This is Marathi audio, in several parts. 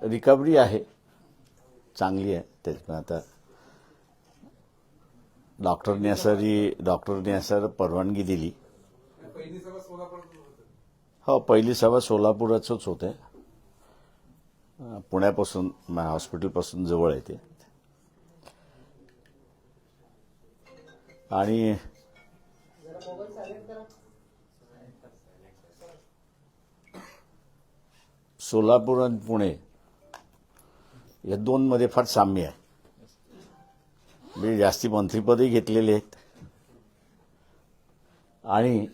रिकव्हरी आहे, चांगली आहे. त्याच्यामुळे आता डॉक्टरने असं परवानगी दिली. हो, पहिली सभा सोलापूरच होते. पुण्यापासून हॉस्पिटलपासून जवळ आहे ते. आणि सोलापूर आणि पुणे या दोनमध्ये फार साम्य आहे. म्हणजे जास्ती मंत्रिपदही घेतलेली आहेत आणि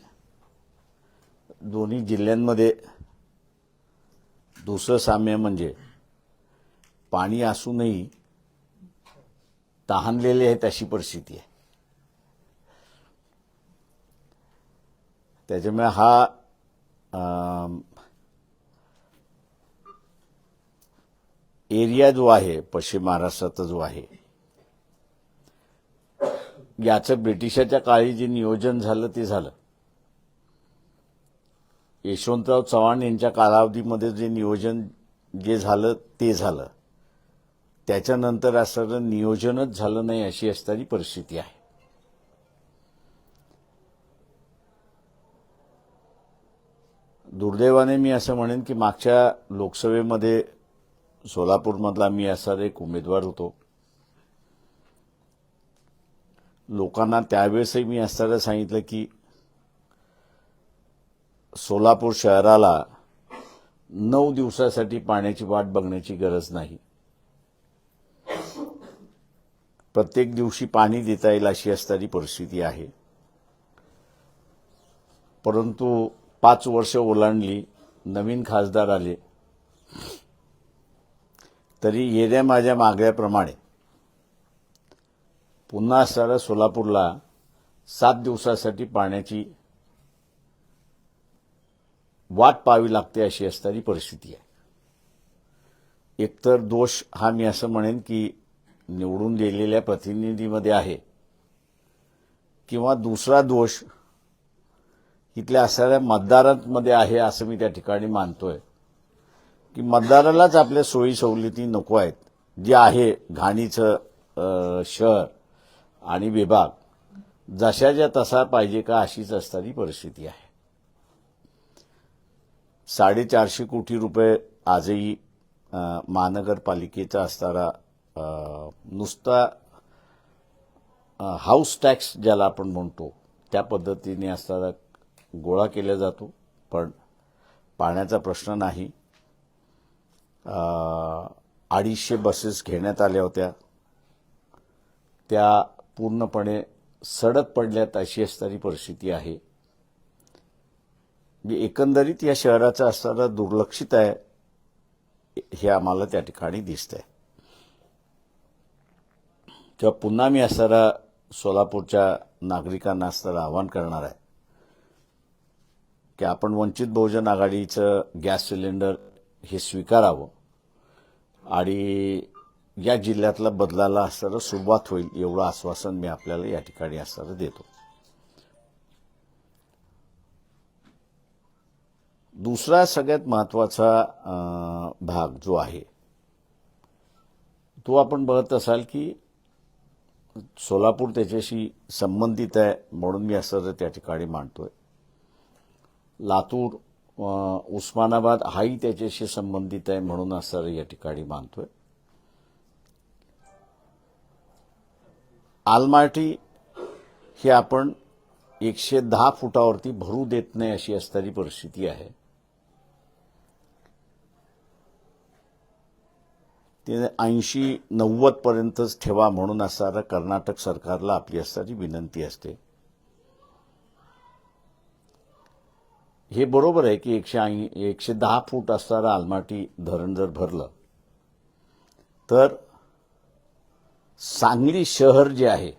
दोन्ही जिल्ह्यांमध्ये दुसरं साम्य म्हणजे पाणी असूनही तहानलेले आहेत अशी परिस्थिती आहे. त्याच्यामुळे हा एरिया जो आहे पश्चिम महाराष्ट्राचा जो आहे, याचं ब्रिटिशाच्या काळी जे नियोजन झालं ते झालं. यशवंतराव चव्हाण यांच्या कालावधीमध्ये जे नियोजन झालं ते झालं. त्याच्यानंतर असं नियोजनच झालं नाही अशी असणारी परिस्थिती आहे. दुर्दैवाने मी असं म्हणेन की मागच्या लोकसभेमध्ये सोलापूरमधला मी असा एक उमेदवार होतो. लोकांना त्यावेळेसही मी असताना सांगितलं की सोलापूर शहराला 9 दिवसासाठी पाण्याची वाट बघण्याची गरज नाही. प्रत्येक दिवशी पाणी देता येईल अशी असणारी परिस्थिती आहे. परंतु 5 वर्ष ओलांडली, नवीन खासदार आले, तरी येण्या माझ्या मागण्याप्रमाणे पुन्हा असणाऱ्या सोलापूरला 7 दिवसासाठी पाण्याची वाट पाहावी लागते अशी असणारी परिस्थिती आहे. एकतर दोष हा मी असं म्हणेन की निवडून दिलेल्या प्रतिनिधीमध्ये आहे, किंवा दुसरा दोष इथल्या असणाऱ्या मतदारांमध्ये आहे असं मी त्या ठिकाणी मानतोय की मतदारालाच आपल्या सोयी सवलती नको आहेत. जे आहे घाणीचं शहर आणि विभाग जशाच्या तसा पाहिजे का अशीच असणारी परिस्थिती आहे. 450 कोटी रुपये आजही महानगरपालिकेचा असणारा नुसता हाऊस टॅक्स ज्याला आपण म्हणतो त्या पद्धतीने असणारा गोळा केला जातो. पण पाण्याचा प्रश्न नाही. 250 बसेस घेण्यात आल्या होत्या, त्या पूर्णपणे सडक पडल्यात अशी असणारी परिस्थिती आहे. एकंदरीत या शहराचं असणारं दुर्लक्षित आहे हे आम्हाला त्या ठिकाणी दिसतंय. तेव्हा पुन्हा मी असणारा सोलापूरच्या नागरिकांना असणारं आवाहन करणार आहे की आपण वंचित बहुजन आघाडीचं गॅस सिलेंडर हे स्वीकारावं आणि या जिल्ह्यातला बदलाला असणारं सुरुवात होईल एवढं आश्वासन मी आपल्याला या ठिकाणी असणारं देतो. दुसरा सगळ्यात महत्वाचा भाग जो आहे तो आपण बघत असाल की सोलापूर त्याच्याशी संबंधित आहे म्हणून मी असं त्या ठिकाणी मांडतोय. लातूर, उस्मानाबाद हाही त्याच्याशी संबंधित आहे म्हणून असं या ठिकाणी मानतोय. आलमाटी हे आपण 110 फुटावरती भरू देत नाही अशी असणारी परिस्थिती आहे. ते 80-90 पर्यंतच ठेवा म्हणून असणारा कर्नाटक सरकारला आपली असणारी विनंती असते. हे बरोबर आहे की 110 फूट असणारं आलमाटी धरण जर भरलं तर सांगली शहर जे आहे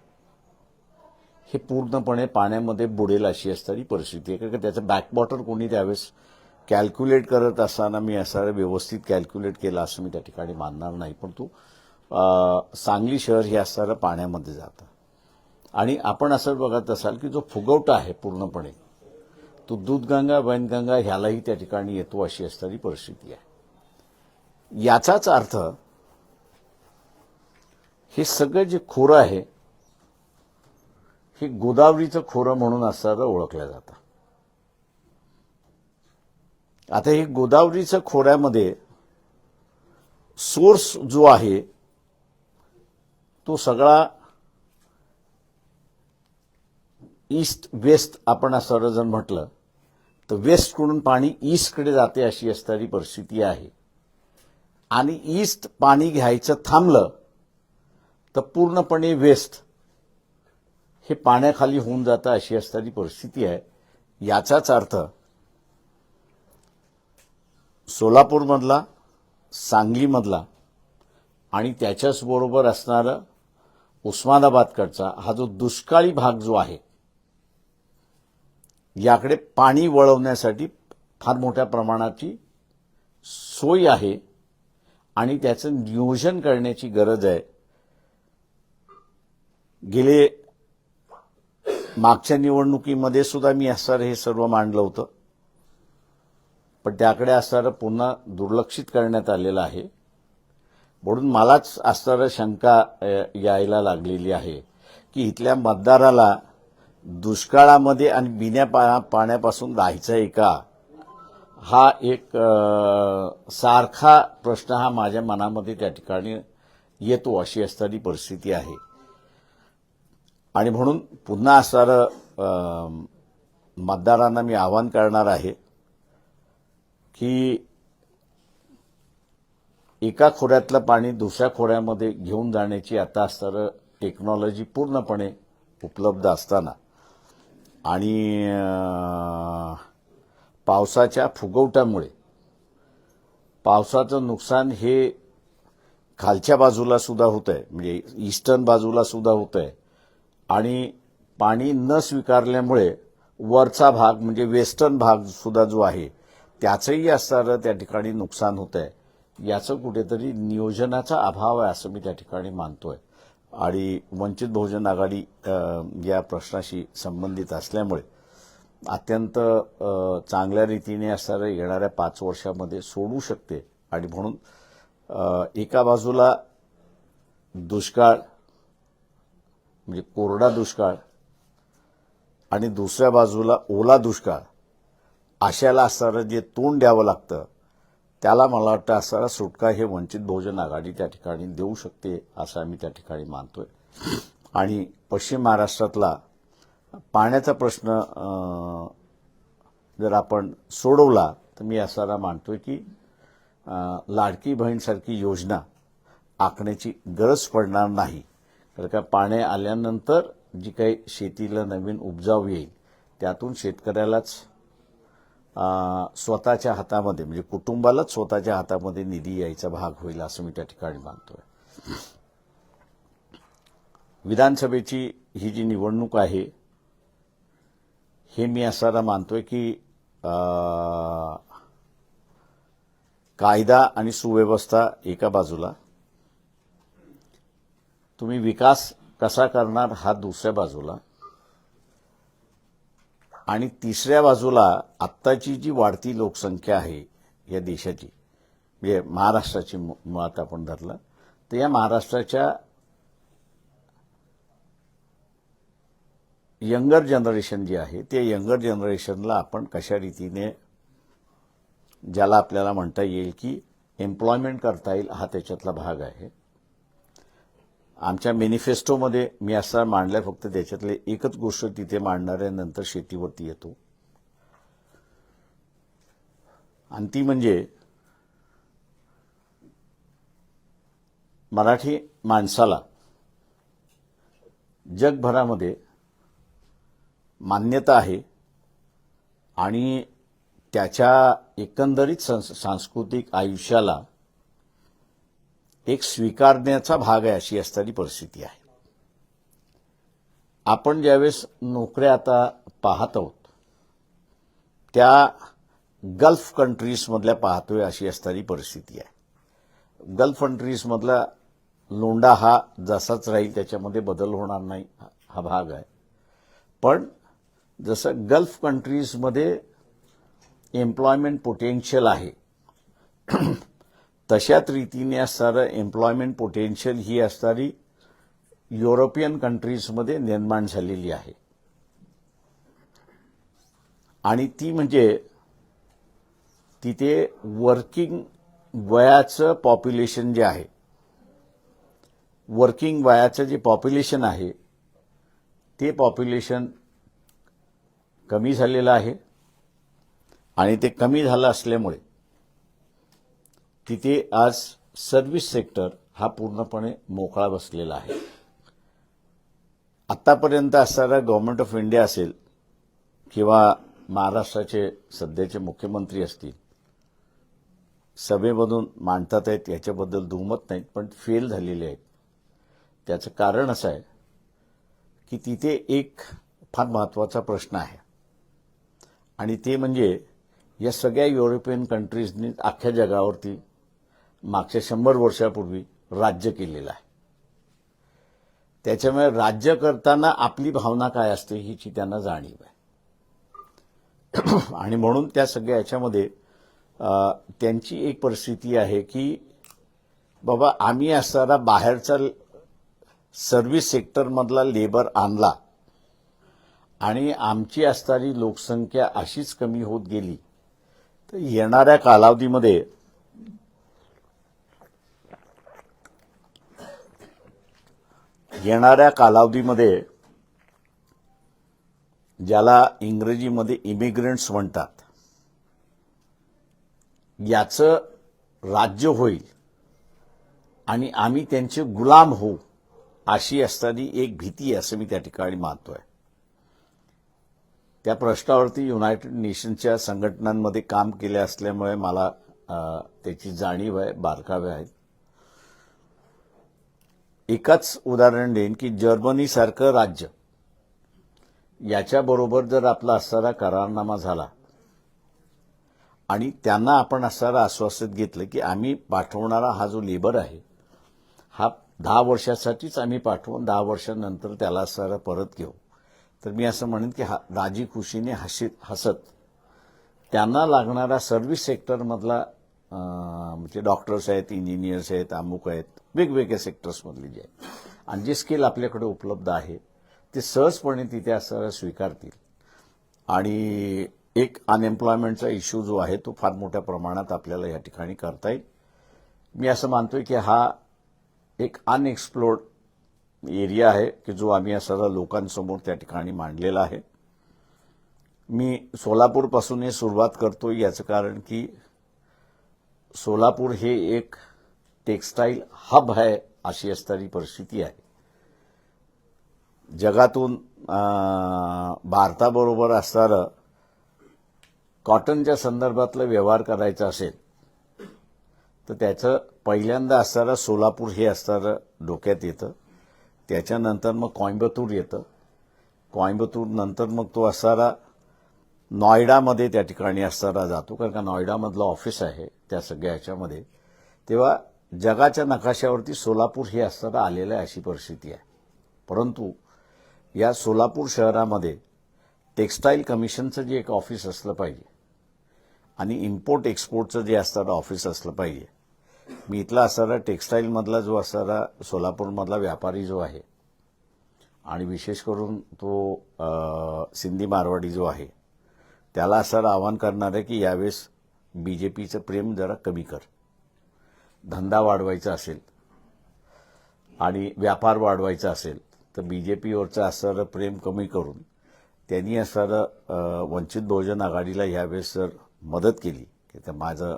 हे पूर्णपणे पाण्यामध्ये बुडेल अशी असणारी परिस्थिती आहे. कारण त्याचं बॅकवॉटर कोणी त्यावेळेस कॅल्क्युलेट करत असताना मी असं व्यवस्थित कॅल्क्युलेट केलं असं मी त्या ठिकाणी मानणार नाही. पण सांगली शहर हे असणारं पाण्यामध्ये जातं. आणि आपण असं बघत असाल की जो फुगवटा आहे पूर्णपणे तो दूधगंगा, वैनगंगा ह्यालाही त्या ठिकाणी येतो अशी असणारी परिस्थिती आहे. याचाच अर्थ हे सगळं जे खोरं आहे हे गोदावरीचं खोरं म्हणून असं ओळखलं जातं. आता हे गोदावरीचं खोऱ्यामध्ये सोर्स जो आहे तो सगळा ईस्ट वेस्ट आपण असं जर म्हटलं तर वेस्टकडून पाणी ईस्टकडे जाते अशी असणारी परिस्थिती आहे. आणि ईस्ट पाणी घ्यायचं थांबलं तर पूर्णपणे वेस्ट हे पाण्याखाली होऊन जातं अशी असणारी परिस्थिती आहे. याचाच अर्थ सोलापूरमधला, सांगलीमधला आणि त्याच्याच बरोबर असणारा उस्मानाबादकडचा हा जो दुष्काळी भाग जो आहे याकडे पाणी वळवण्यासाठी फार मोठ्या प्रमाणाची सोय आहे आणि त्याचं नियोजन करण्याची गरज आहे. गेले मागच्या निवडणुकीमध्ये सुद्धा मी असं हे सर्व मांडलं होतं, पण त्याकडे असणारं पुन्हा दुर्लक्षित करण्यात आलेलं आहे. म्हणून मलाच असणारं शंका यायला लागलेली आहे की इथल्या मतदाराला दुष्काळामध्ये आणि बिना पाण्यापासून राहायचं आहे का, हा एक सारखा प्रश्न हा माझ्या मनामध्ये त्या ठिकाणी येतो अशी असणारी परिस्थिती आहे. आणि म्हणून पुन्हा असणारं मतदारांना मी आवाहन करणार आहे की एका खोऱ्यातलं पाणी दुसऱ्या खोऱ्यामध्ये घेऊन जाण्याची आता असणारं टेक्नॉलॉजी पूर्णपणे उपलब्ध असताना आणि पावसाच्या फुगवट्यामुळे पावसाचं नुकसान हे खालच्या बाजूला सुद्धा होत आहे, म्हणजे ईस्टर्न बाजूला सुद्धा होत आहे. आणि पाणी न स्वीकारल्यामुळे वरचा भाग म्हणजे वेस्टर्न भाग सुद्धा जो आहे त्याचंही असणारं त्या ठिकाणी नुकसान होत आहे. याचं कुठेतरी नियोजनाचा अभाव आहे असं मी त्या ठिकाणी मानतोय. आणि वंचित बहुजन आघाडी या प्रश्नाशी संबंधित असल्यामुळे अत्यंत चांगल्या रीतीने असणारं येणाऱ्या 5 वर्षामध्ये सोडू शकते. आणि म्हणून एका बाजूला दुष्काळ म्हणजे कोरडा दुष्काळ आणि दुसऱ्या बाजूला ओला दुष्काळ अशाला असणारं जे तोंड द्यावं लागतं त्याला मला वाटतं असणारा सुटका हे वंचित बहुजन आघाडी त्या ठिकाणी देऊ शकते असं आम्ही त्या ठिकाणी मानतोय. आणि पश्चिम महाराष्ट्रातला पाण्याचा प्रश्न जर आपण सोडवला तर मी असणारा मानतोय की लाडकी बहीणसारखी योजना आखण्याची गरज पडणार नाही. कारण का पाणी आल्यानंतर जी काही शेतीला नवीन उपजाव येईल त्यातून शेतकऱ्यालाच स्वतःच्या हातामध्ये म्हणजे कुटुंबालाच स्वतःच्या हातामध्ये निधी यायचा भाग होईल असं मी त्या ठिकाणी मानतोय. विधानसभेची ही जी निवडणूक आहे हे मी असं मानतोय की कायदा आणि सुव्यवस्था एका बाजूला, तुम्ही विकास कसा करणार हा दुसऱ्या बाजूला, आणि तिसऱ्या बाजूला आत्ताची जी वाढती लोकसंख्या आहे या देशाची म्हणजे महाराष्ट्राची मुळात आपण धरलं तर या महाराष्ट्राच्या यंगर जनरेशन जे आहे ते यंगर जनरेशनला आपण कशा रीतीने ज्याला आपल्याला म्हणता येईल की एम्प्लॉयमेंट करता येईल हा त्याच्यातला भाग आहे. आमच्या मॅनिफेस्टोमध्ये मी असं मांडलंय, फक्त त्याच्यातले एकच गोष्ट तिथे मांडणार आहे, नंतर शेतीवरती येतो. आणि ती म्हणजे मराठी माणसाला जगभरामध्ये मान्यता आहे आणि त्याच्या एकंदरीत सांस्कृतिक आयुष्याला एक स्वीकारण्याचा भाग आहे अशी असणारी परिस्थिती आहे. आपण ज्यावेळेस नोकऱ्या आता पाहत आहोत त्या गल्फ कंट्रीजमधल्या पाहतोय अशी असणारी परिस्थिती आहे. गल्फ कंट्रीजमधला लोंढा हा जसाच राहील, त्याच्यामध्ये बदल होणार नाही हा भाग आहे. पण जसं गल्फ कंट्रीजमध्ये एम्प्लॉयमेंट पोटेन्शियल आहे तशाच रीतीने असणारं एम्प्लॉयमेंट पोटेन्शियल ही असणारी युरोपियन कंट्रीजमध्ये निर्माण झालेली आहे. आणि ती म्हणजे तिथे वर्किंग वयाचं पॉप्युलेशन जे आहे, वर्किंग वयाचं जे पॉप्युलेशन आहे ते पॉप्युलेशन कमी झालेलं आहे. आणि ते कमी झालं असल्यामुळे तिथे आज सर्व्हिस सेक्टर हा पूर्णपणे मोकळा बसलेला आहे. आतापर्यंत असणारा गव्हर्नमेंट ऑफ इंडिया असेल किंवा महाराष्ट्राचे सध्याचे मुख्यमंत्री असतील, सभेमधून मांडतात आहेत याच्याबद्दल दुमत नाहीत, पण फेल झालेले आहेत. त्याचं कारण असं आहे की तिथे एक फार महत्त्वाचा प्रश्न आहे आणि ते म्हणजे या सगळ्या युरोपियन कंट्रीजनी अख्ख्या जगावरती मागच्या 100 वर्षापूर्वी राज्य केलेलं आहे. त्याच्यामुळे राज्य करताना आपली भावना काय असते हिची त्यांना जाणीव आहे. आणि म्हणून त्या सगळ्या याच्यामध्ये त्यांची एक परिस्थिती आहे की बाबा आम्ही असणारा बाहेरचा सर्व्हिस सेक्टरमधला लेबर आणला आणि आमची असणारी लोकसंख्या अशीच कमी होत गेली तर येणाऱ्या कालावधीमध्ये ज्याला इंग्रजीमध्ये इमिग्रंट्स म्हणतात, याचं राज्य होईल आणि आम्ही त्यांचे गुलाम होऊ अशी असणारी एक भीती असं मी त्या ठिकाणी मानतोय. त्या प्रश्नावरती युनायटेड नेशन्सच्या संघटनांमध्ये काम केले असल्यामुळे मला त्याची जाणीव आहे, बारकावे आहेत. एकच उदाहरण देईन की जर्मनीसारखं राज्य याच्याबरोबर जर आपला असणारा करारनामा झाला आणि त्यांना आपण असणारा आश्वासित घेतलं की आम्ही पाठवणारा हा जो लेबर आहे हा 10 वर्षासाठीच आम्ही पाठवून 10 वर्षांनंतर त्याला असणारा परत घेऊ, तर मी असं म्हणेन की राजी खुशीने हसत त्यांना लागणारा सर्व्हिस सेक्टरमधला म्हणजे डॉक्टर्स आहेत, इंजिनियर्स आहेत, अमुक आहेत, वेगवेगळ्या सेक्टर्समधले जे आहेत आणि जे स्किल आपल्याकडे उपलब्ध आहे ते सहजपणे तिथे असणारा स्वीकारतील. आणि एक अनएम्प्लॉयमेंटचा इश्यू जो आहे तो फार मोठ्या प्रमाणात आपल्याला या ठिकाणी करता येईल. मी असं मानतोय की हा एक अनएक्सप्लोर्ड एरिया आहे की जो आम्ही असणारा लोकांसमोर त्या ठिकाणी मांडलेला आहे. मी सोलापूरपासून हे सुरुवात करतो याचं कारण की सोलापूर हे एक टेक्स्टाईल हब आहे अशी असणारी परिस्थिती आहे. जगातून भारताबरोबर असणारं कॉटनच्या संदर्भातलं व्यवहार करायचा असेल तर त्याचं पहिल्यांदा असणारं सोलापूर हे असणारं डोक्यात येतं. त्याच्यानंतर मग कोइंबतूर येतं. कोइंबतूर नंतर मग तो असणारा नॉयडामध्ये त्या ठिकाणी असणारा जातो, कारण का नॉयडामधलं ऑफिस आहे त्या सगळ्या ह्याच्यामध्ये. तेव्हा जगाच्या नकाशावरती सोलापूर हे असणारं आलेलं आहे अशी परिस्थिती आहे. परंतु या सोलापूर शहरामध्ये टेक्स्टाईल कमिशनचं जे एक ऑफिस असलं पाहिजे आणि इम्पोर्ट एक्सपोर्टचं जे असणारं ऑफिस असलं पाहिजे. मी इथला असणारा टेक्स्टाईलमधला जो असणारा सोलापूरमधला व्यापारी जो आहे आणि विशेष करून तो सिंधी मारवाडी जो आहे त्याला असं आवाहन करणार आहे की यावेळेस बीजेपीचं प्रेम जरा कमी कर. धंदा वाढवायचा असेल आणि व्यापार वाढवायचा असेल तर बीजेपीवरचं असणारं प्रेम कमी करून त्यांनी असणारं वंचित बहुजन आघाडीला यावेळेस जर मदत केली की तर माझं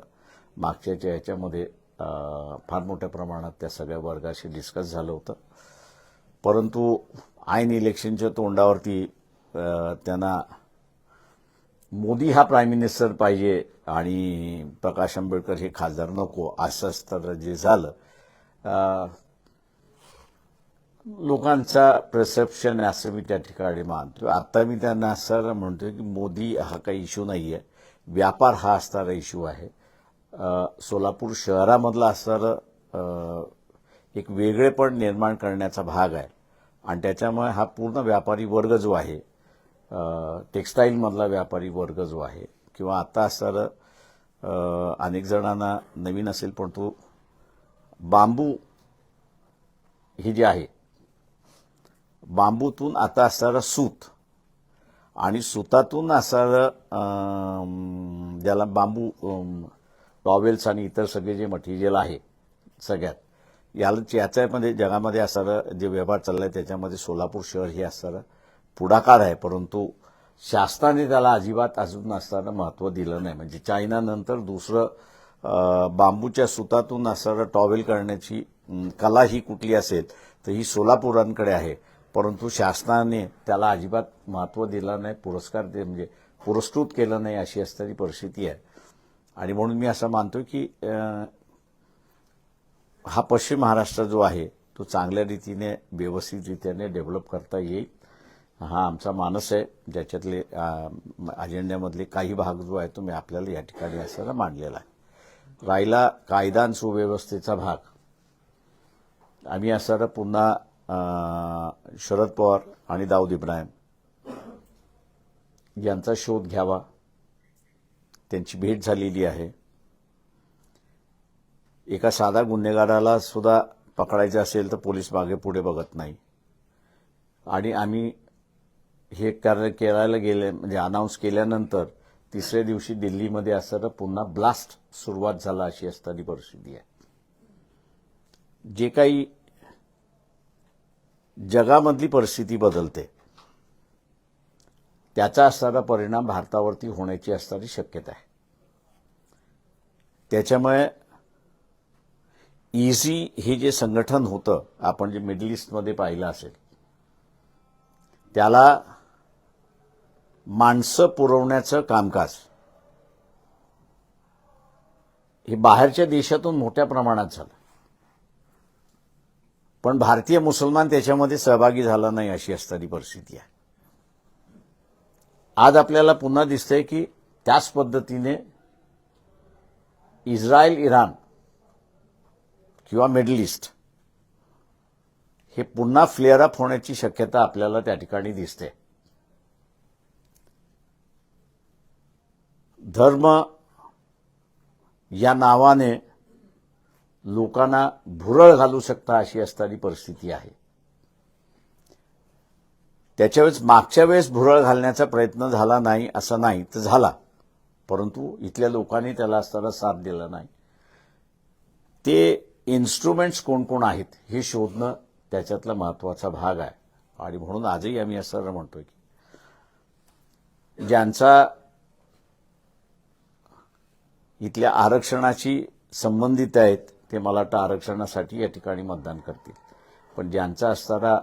मागच्याच्या ह्याच्यामध्ये फार मोठ्या प्रमाणात त्या सगळ्या वर्गाशी डिस्कस झालं होतं. परंतु ऐन इलेक्शनच्या तोंडावरती त्यांना मोदी हा प्राईम मिनिस्टर पाहिजे आणि प्रकाश आंबेडकर हे खासदार नको असं तर जे झालं, लोकांचा परसेप्शन असं मी त्या ठिकाणी मानतो. आता मी त्यांना असं म्हणतोय की मोदी हा काही इश्यू नाही आहे, व्यापार हा असणारा इश्यू आहे. सोलापूर शहरामधला असणारं एक वेगळेपण निर्माण करण्याचा भाग आहे आणि त्याच्यामुळे हा पूर्ण व्यापारी वर्ग जो आहे, टेक्स्टाईलमधला व्यापारी वर्ग जो आहे किंवा आता असणारं अनेक जणांना नवीन असेल, पण तो बांबू हे जे आहे, बांबूतून आता असणारं सूत आणि सुतातून असणारं ज्याला बांबू टॉवेल्स आणि इतर सगळे जे मटेरियल आहे सगळ्यात, याच्यामध्ये जगामध्ये असणारं जे व्यवहार चाललाय त्याच्यामध्ये सोलापूर शहर हे असणारं पुढाकार आहे. परंतु शासनाने त्याला अजिबात अजून असताना महत्त्व दिलं नाही. म्हणजे चायनानंतर दुसरं बांबूच्या सुतातून असणारं टॉवेल करण्याची कला ही कुठली असेल तर ही सोलापुरांकडे आहे. परंतु शासनाने त्याला अजिबात महत्त्व दिलं नाही, म्हणजे पुरस्कृत केलं नाही, अशी असणारी परिस्थिती आहे. आणि म्हणून मी असं मानतो की हा पश्चिम महाराष्ट्र जो आहे तो चांगल्या रीतीने व्यवस्थितरित्याने डेव्हलप करता येईल, हा आमचा मानस आहे. ज्याच्यातले अजेंड्यामधले काही भाग जो आहे तो मी आपल्याला या ठिकाणी असं मांडलेला आहे. राहिला कायदा आणि सुव्यवस्थेचा भाग, आम्ही असं पुन्हा शरद पवार आणि दाऊद इब्राहिम यांचा शोध घ्यावा. त्यांची भेट झालेली आहे. एका साधा गुन्हेगाराला सुद्धा पकडायचं असेल तर पोलीस मागे पुढे बघत नाही. आणि आम्ही हे कार्य करायला गेले, म्हणजे अनाऊन्स केल्यानंतर तिसऱ्या दिवशी दिल्लीमध्ये असताना पुन्हा ब्लास्ट सुरुवात झाला, अशी असणारी परिस्थिती आहे. जे काही जगामधली परिस्थिती बदलते त्याचा असणारा परिणाम भारतावरती होण्याची असणारी शक्यता आहे. त्याच्यामुळे इझी हे जे संघटन होतं, आपण जे मिडल ईस्टमध्ये पाहिलं असेल, त्याला माणसं पुरवण्याचं कामकाज हे बाहेरच्या देशातून मोठ्या प्रमाणात झालं, पण भारतीय मुसलमान त्याच्यामध्ये सहभागी झाला नाही, अशी असणारी परिस्थिती आहे. आज आपल्याला पुन्हा दिसतंय की त्याच पद्धतीने इस्रायल, इराण किंवा मिडल ईस्ट हे पुन्हा फ्लेअर अप होण्याची शक्यता आपल्याला त्या ठिकाणी दिसते. धर्म या नावाने लोकांना भुरळ घालू शकता, अशी असणारी परिस्थिती आहे. त्याच्यावेळेस मागच्या वेळेस भुरळ घालण्याचा प्रयत्न झाला नाही असं नाही, तर झाला, परंतु इथल्या लोकांनी त्याला असताना साथ दिला नाही. ते इन्स्ट्रुमेंट्स कोण कोण आहेत हे शोधणं त्याच्यातला महत्वाचा भाग आहे. आणि म्हणून आजही आम्ही असं म्हणतोय की ज्यांचा इथल्या आरक्षणाशी संबंधित आहेत ते मला वाटतं आरक्षणासाठी या ठिकाणी मतदान करतील, पण ज्यांचा असणारा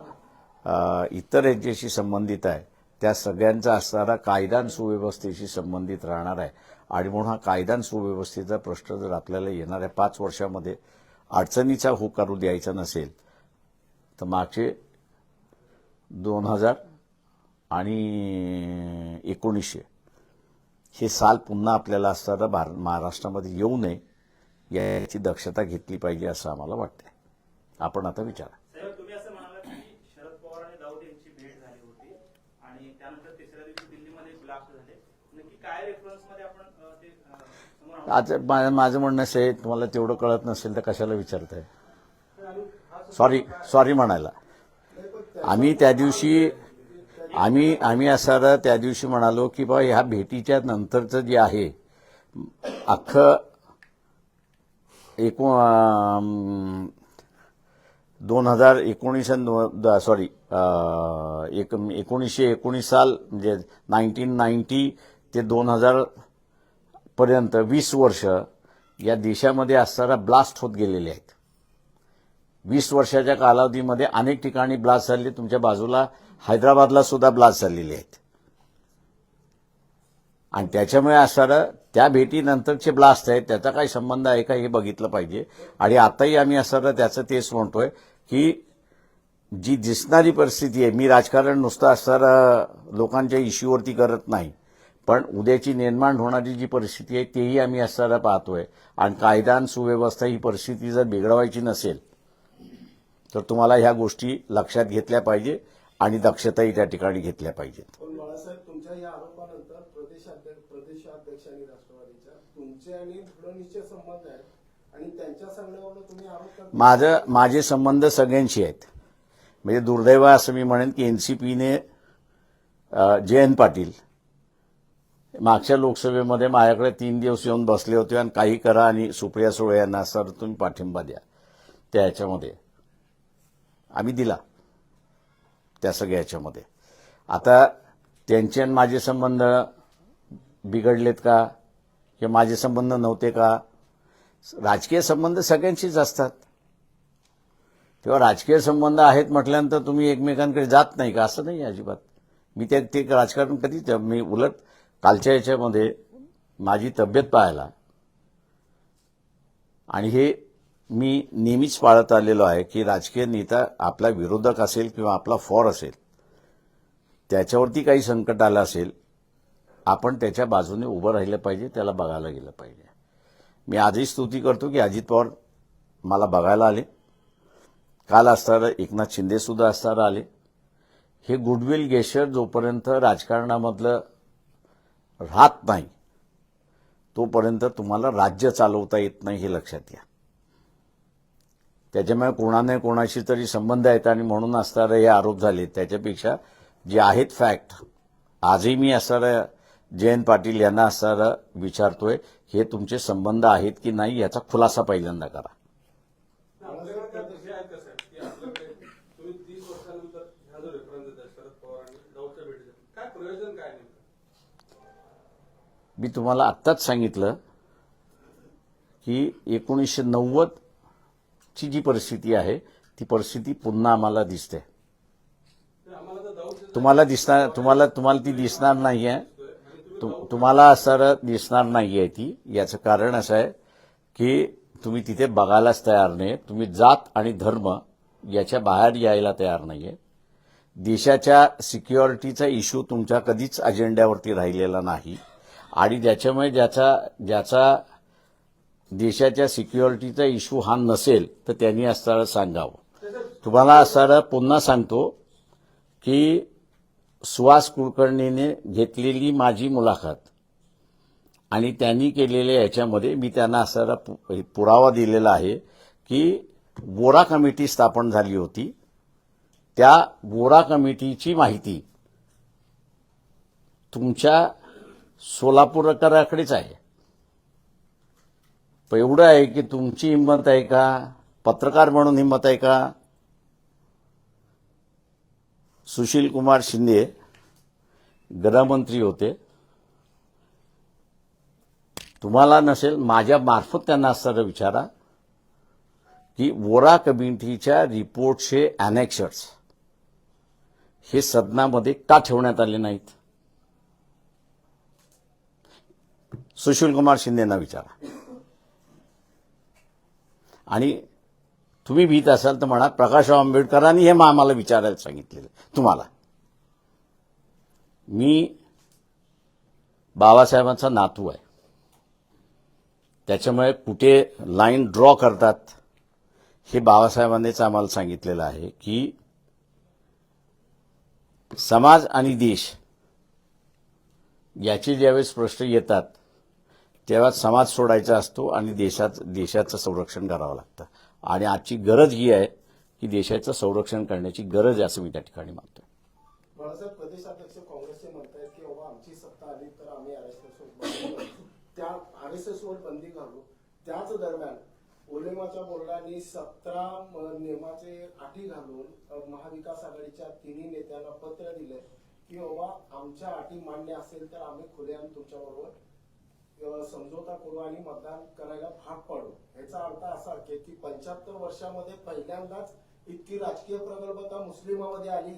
इतर याच्याशी संबंधित आहे त्या सगळ्यांचा असणारा कायदा आणि सुव्यवस्थेशी संबंधित राहणार आहे. आणि म्हणून हा कायदा आणि सुव्यवस्थेचा प्रश्न जर आपल्याला येणाऱ्या 5 वर्षामध्ये अडचणीचा हो करू द्यायचा नसेल तर मागचे 2000 आणि 1900 हे साल पुन्हा आपल्याला असणारा महाराष्ट्रामध्ये येऊ नये याची दक्षता घेतली पाहिजे, असं आम्हाला वाटतंय. आपण आता विचारा. तुम्ही असं म्हणाला की शरद पवार आणि दाऊद यांची भेट झाली होती आणि त्यानंतर तिसऱ्या दिवशी दिल्लीमध्ये ब्लास्ट झाले, नक्की काय रेफरन्समध्ये आपण ते आज माझं म्हणणं असं आहे, तुम्हाला तेवढं कळत नसेल तर कशाला विचारताय? सॉरी म्हणायला. आम्ही त्या दिवशी आम्ही असं त्या दिवशी म्हणालो की बा ह्या भेटीच्या नंतरचं जे आहे अख्खं 1919 साल म्हणजे 1990 ते 2000 पर्यंत 20 वर्ष या देशामध्ये असणारा ब्लास्ट होत गेलेले आहेत. 20 वर्षाच्या कालावधीमध्ये अनेक ठिकाणी ब्लास्ट झाले. तुमच्या बाजूला हैदराबादला सुद्धा ब्लास्ट झालेले आहेत. आणि त्याच्यामुळे असणारं त्या भेटीनंतरचे ब्लास्ट आहेत त्याचा काही संबंध आहे का हे बघितलं पाहिजे. आणि आताही आम्ही असणारं त्याचं तेच म्हणतोय की जी दिसणारी परिस्थिती आहे, मी राजकारण नुसतं असणारं लोकांच्या इश्यूवरती करत नाही, पण उद्याची निर्माण होणारी जी परिस्थिती आहे तेही आम्ही असणारं पाहतोय. आणि कायदा आणि सुव्यवस्था ही परिस्थिती जर बिघडवायची नसेल तर तुम्हाला ह्या गोष्टी लक्षात घेतल्या पाहिजे आणि दक्षताही त्या ठिकाणी घेतल्या पाहिजेत. पण बाळासाहेब, तुमच्या या आरोपानंतर प्रदेशाध्यक्ष आणि राष्ट्रवादीच्या तुमची तुमचे आणि फडणवीसचे संबंध आहेत आणि त्यांच्या सांगण्यावरून तुम्ही आरोप करता. माझे संबंध सगळ्यांशी आहेत. म्हणजे दुर्दैव आहे असं मी म्हणेन की एनसीपीने जयंत पाटील मागच्या लोकसभेमध्ये माझ्याकडे 3 दिवस येऊन बसले होते आणि काही करा आणि सुप्रिया सुळे यांना सर तुम्ही पाठिंबा द्या, त्या ह्याच्यामध्ये आम्ही दिला त्या सगळ्या ह्याच्यामध्ये. आता त्यांचे आणि माझे संबंध बिघडलेत का किंवा माझे संबंध नव्हते का? राजकीय संबंध सगळ्यांशीच असतात. तेव्हा राजकीय संबंध आहेत म्हटल्यानंतर तुम्ही एकमेकांकडे जात नाही का? असं नाही अजिबात. मी ते राजकारण कधीच मी उलट कालच्या याच्यामध्ये माझी तब्येत पाहायला आणि हे मी नेहमीच पाळत आलेलो आहे की राजकीय नेता आपला विरोधक असेल किंवा आपला फॉर असेल त्याच्यावरती काही संकट आलं असेल आपण त्याच्या बाजूने उभं राहिलं पाहिजे, त्याला बघायला गेलं पाहिजे. मी आजही स्तुती करतो की अजित पवार मला बघायला आले. काल असताना एकनाथ शिंदे सुद्धा असताना आले. हे गुडविल गेस्चर जोपर्यंत राजकारणामधलं राहत नाही तोपर्यंत तुम्हाला राज्य चालवता येत नाही हे लक्षात घ्या. त्याच्यामुळे कोणाने कोणाशी तरी संबंध आहेत आणि म्हणून असणारे हे आरोप झाले त्याच्यापेक्षा जे आहेत फॅक्ट, आजही मी असणाऱ्या जयंत पाटील यांना असणारा विचारतोय हे तुमचे संबंध आहेत की नाही याचा खुलासा पहिल्यांदा करा. आपल्याकडे काय तसे आहेत का साहेब की आपल्याकडे तुम्ही 30 वर्षानंतर ह्या जो रेफरन्स देताय शरद पवार आणि राऊतच्या भेटीचं काय प्रयोजन काय नेमकं? मी तुम्हाला आत्ताच सांगितलं की 1990 ची जी परिस्थिती आहे ती परिस्थिती पुन्हा आम्हाला दिसते. आम्हाला तर दाऊदचे तुम्हाला ती दिसणार नाहीये. तुम्हाला असं दिसणार नाहीये ती. याचं कारण असं आहे की तुम्ही तिथे बघायलाच तयार नाही. तुम्ही जात आणि धर्म याच्या बाहेर यायला तयार नाहीये. देशाच्या सिक्युरिटीचा इश्यू तुमच्या कधीच अजेंड्यावरती राहिलेला नाही आणि ज्याच्यामुळे ज्याचा देशाच्या सिक्युरिटीचा इश्यू हा नसेल तर त्यांनी असणारं सांगावं. तुम्हाला असणारं पुन्हा सांगतो की सुहास कुलकर्णीने घेतलेली माझी मुलाखत आणि त्यांनी केलेल्या याच्यामध्ये मी त्यांना असा पुरावा दिलेला आहे की वोरा कमिटी स्थापन झाली होती. त्या वोरा कमिटीची माहिती तुमच्या सोलापूरकराकडेच आहे. पण एवढं आहे की तुमची हिंमत आहे का? पत्रकार म्हणून हिंमत आहे का? सुशील कुमार शिंदे गृहमंत्री होते. तुम्हाला नसेल माझ्या मार्फत त्यांना असं विचारा की वोरा कमिटीच्या रिपोर्टचे अनेक्शर्स हे सदनामध्ये का ठेवण्यात आले नाहीत? सुशील कुमार शिंदेना विचारा. आणि तुम्ही भीत असाल तर म्हणा प्रकाशराव आंबेडकरांनी हे आम्हाला विचारायला सांगितलेलं. तुम्हाला मी बाबासाहेबांचा नातू आहे. त्याच्यामुळे कुठे लाईन ड्रॉ करतात हे बाबासाहेबांनीच आम्हाला सांगितलेलं आहे की समाज आणि देश याचे ज्यावेळेस प्रश्न येतात तेव्हा समाज सोडायचा असतो आणि देशाचं संरक्षण करावं लागतं. आणि आजची गरज ही आहे की देशाचं संरक्षण करण्याची गरज आहे असं मी त्या ठिकाणी मानतोय. बाळासाहेब प्रदेशाध्यक्ष काँग्रेसचे म्हणतायत की बाबा आमची सत्ता आली तर आम्ही आरएसएसवर बंदी घालू. त्याच दरम्यान उलेमाच्या बोर्डाने 17 नियमाचे अटी घालून महाविकास आघाडीच्या तिन्ही नेत्यांना पत्र दिले की बाबा आमच्या अटी मान्य असेल तर आम्ही खुलेआम तुमच्याबरोबर समझोता करू आणि मतदान करायला भाग पाडू. याचा अर्थ असा की 75 वर्षामध्ये पहिल्यांदाच इतकी राजकीय प्रगल्भता मुस्लिमामध्ये आली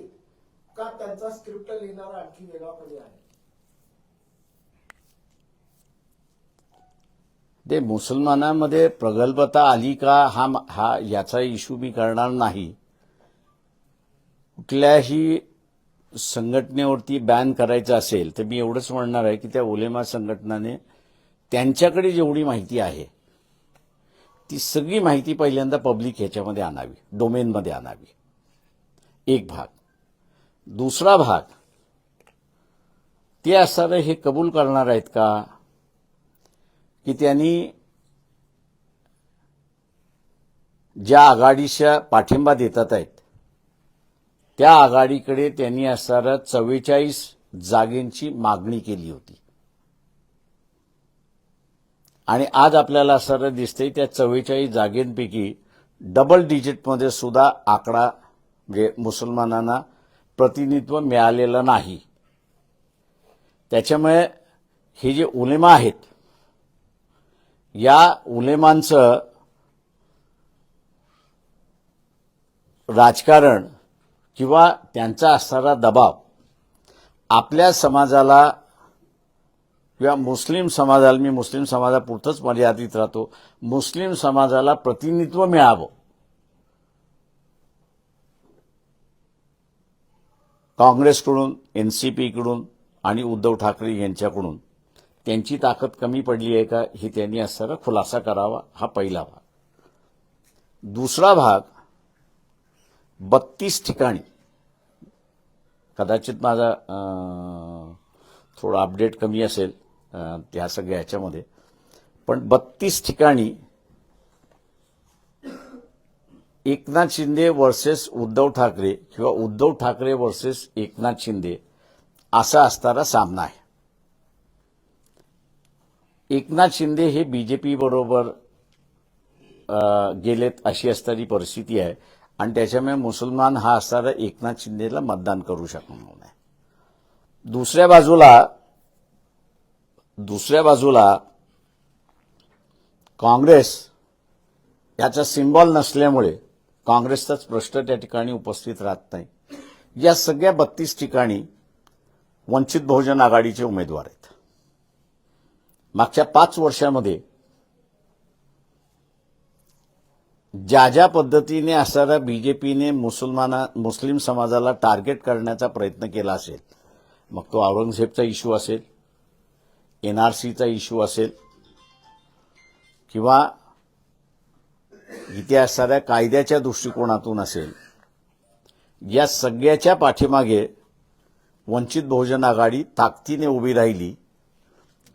का? त्यांचा स्क्रिप्ट लिहिणारा आणखी वेगळा पर्याय आहे. ते मुसलमानांमध्ये प्रगल्भता आली का हा याचा इश्यू मी करणार नाही. कुठल्याही संघटनेवरती बॅन करायचं असेल तर मी एवढंच म्हणणार आहे की त्या उलेमा संघटनाने त्यांच्याकडे जेवढी माहिती आहे ती सगळी माहिती पहिल्यांदा पब्लिक ह्याच्यामध्ये आणावी, डोमेनमध्ये आणावी. एक भाग. दुसरा भाग, ते असणारे हे कबूल करणार आहेत का की त्यांनी ज्या आघाडीच्या पाठिंबा देतात आहेत त्या आघाडीकडे त्यांनी असणाऱ्या 44 जागेंची मागणी केली होती. आणि आज आपल्याला असं दिसतंय त्या 44 जागेंपैकी डबल डिजिटमध्ये सुद्धा आकडा म्हणजे मुसलमानांना प्रतिनिधित्व मिळालेलं नाही. त्याच्यामुळे हे जे उलेमा आहेत या उलेमांचं राजकारण किंवा त्यांचा असणारा दबाव आपल्या समाजाला किंवा मुस्लिम समाजाला, मी मुस्लिम समाजापुरतंच मर्यादित राहतो, मुस्लिम समाजाला प्रतिनिधित्व मिळावं काँग्रेसकडून, एनसीपीकडून आणि उद्धव ठाकरे यांच्याकडून त्यांची ताकद कमी पडली आहे का हे त्यांनी असणारा खुलासा करावा. हा पहिला भाग. दुसरा भाग 32 ठिकाणी, कदाचित माझा थोडा अपडेट कमी असेल त्या सगळ्या ह्याच्यामध्ये, पण 32 ठिकाणी एकनाथ शिंदे वर्सेस उद्धव ठाकरे किंवा उद्धव ठाकरे वर्सेस एकनाथ शिंदे असा असणारा सामना आहे. एकनाथ शिंदे हे बीजेपी बरोबर गेलेत अशी असणारी परिस्थिती आहे आणि त्याच्यामुळे मुसलमान हा असणारा एकनाथ शिंदेला मतदान करू शकणार नाही. दुसऱ्या बाजूला काँग्रेस याचा सिम्बॉल नसल्यामुळे काँग्रेसचाच प्रश्न त्या ठिकाणी उपस्थित राहत नाही. या सगळ्या 32 ठिकाणी वंचित बहुजन आघाडीचे उमेदवार आहेत. मागच्या 5 वर्षामध्ये ज्या पद्धतीने असणाऱ्या बीजेपीने मुस्लिम समाजाला टार्गेट करण्याचा प्रयत्न केला असेल, मग तो औरंगजेबचा इश्यू असेल, एनआरसीचा इश्यू असेल किंवा इथे असणाऱ्या कायद्याच्या दृष्टिकोनातून असेल, या सगळ्याच्या पाठीमागे वंचित बहुजन आघाडी ताकदीने उभी राहिली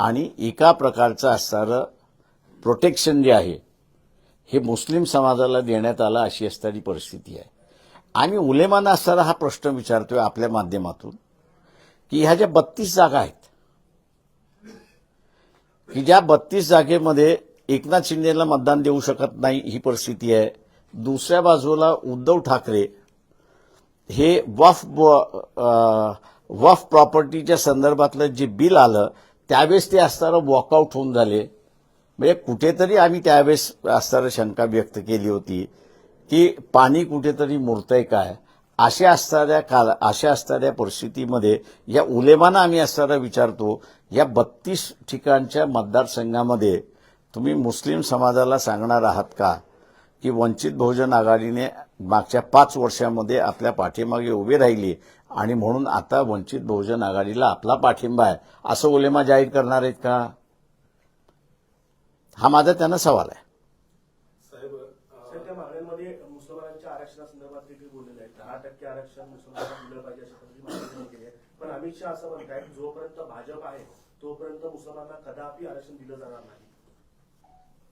आणि एका प्रकारचं असणारं प्रोटेक्शन जे आहे हे मुस्लिम समाजाला देण्यात आलं अशी असणारी परिस्थिती आहे. आम्ही उलेमाना असणारा हा प्रश्न विचारतोय आपल्या माध्यमातून की ह्या ज्या 32 जागा आहेत की ज्या 32 जागेमध्ये एकनाथ शिंदेला मतदान देऊ शकत नाही ही परिस्थिती आहे. दुसऱ्या बाजूला उद्धव ठाकरे हे वक्फ प्रॉपर्टीच्या संदर्भातलं जे बिल आलं त्यावेळेस ते असणारं वॉकआउट होऊन झाले. म्हणजे कुठेतरी आम्ही त्यावेळेस असणारं शंका व्यक्त केली होती की पाणी कुठेतरी मुरतंय काय. अशा असणाऱ्या परिस्थितीमध्ये या उलेमाना आम्ही असणारा विचारतो, या 32 ठिकाणच्या मतदारसंघामध्ये तुम्ही मुस्लिम समाजाला सांगणार आहात का की वंचित बहुजन आघाडीने मागच्या 5 वर्षामध्ये आपल्या पाठीमागे उभी राहिली आणि म्हणून आता वंचित बहुजन आघाडीला आपला पाठिंबा आहे असं उलेमा जाहीर करणार आहेत का? हा माझा त्यांना सवाल आहे. साहेब, त्या मागण्यांमध्ये मुसलमानांच्या आरक्षणासंदर्भात देखील बोललेलं आहे. 10% आरक्षण मुसलमानांना दिलं पाहिजे अशा पद्धतीने मागणी केली आहे. पण अमित शहा असं म्हणतायत जोपर्यंत भाजप आहे तोपर्यंत मुसलमानांना कदापि आरक्षण दिलं जाणार नाही.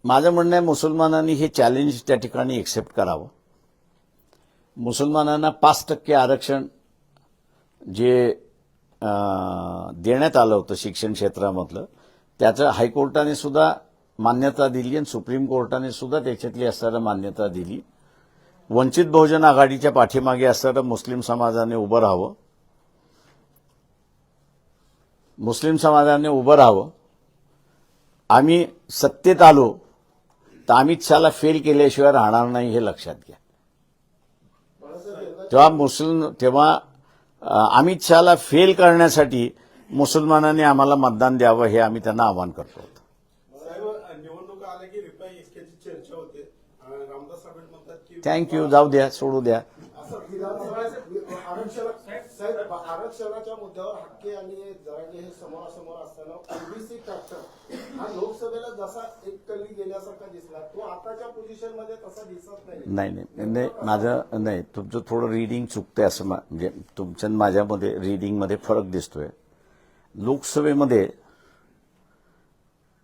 माझं म्हणणं आहे मुसलमानांनी हे चॅलेंज त्या ठिकाणी एक्सेप्ट करावं. मुसलमानांना 5% आरक्षण जे देण्यात आलं होतं शिक्षण क्षेत्रामधलं त्याचं हायकोर्टाने सुद्धा मान्यता दिली आणि सुप्रीम कोर्टाने सुद्धा त्याच्यातली असणारं मान्यता दिली. वंचित बहुजन आघाडीच्या पाठीमागे असणारं मुस्लिम समाजाने उभं राहावं. मुस्लिम समाजाने उभं राहावं. आम्ही सत्तेत आलो तर अमित शहाला फेल केल्याशिवाय राहणार नाही हे लक्षात घ्या. तेव्हा अमित शहाला फेल करण्यासाठी मुसलमानांनी आम्हाला मतदान द्यावं हे आम्ही त्यांना आवाहन करतो. साहेब, निवडणुका आल्या की रिपाई इस्केची चर्चा होते. रामदास आठवले म्हणतात की थँक्यू, जाऊ द्या, सोडू द्या. असं आरक्षणाच्या मुद्द्यावर हक्के आणि जरांगे हे समोरासमोर असताना ओबीसी फॅक्टर हा लोकसभेला जसा एक कल्ली गेल्यासारखा दिसला तो आताच्या पोझिशनमध्ये तसा दिसत नाही. माझं नाही, तुमचं थोडं रीडिंग चुकतंय असं म्हणजे तुमच्या माझ्यामध्ये रीडिंगमध्ये फरक दिसतोय. लोकसभेमध्ये